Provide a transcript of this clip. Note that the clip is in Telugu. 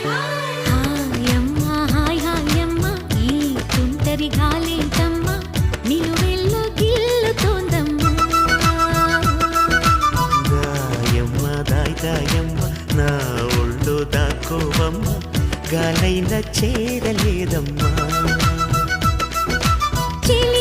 హాయమ్మ హాయ్ హాయమ్మ ఈ తుంటరి గాలేంటమ్మ నిలువెల్ల గిల్లుతోందమ్మా దాయమ్మ దాయమ్మ నా ఒళ్ళు దాక్కోవమ్మ గాలైన చేరలేదమ్మా చిలి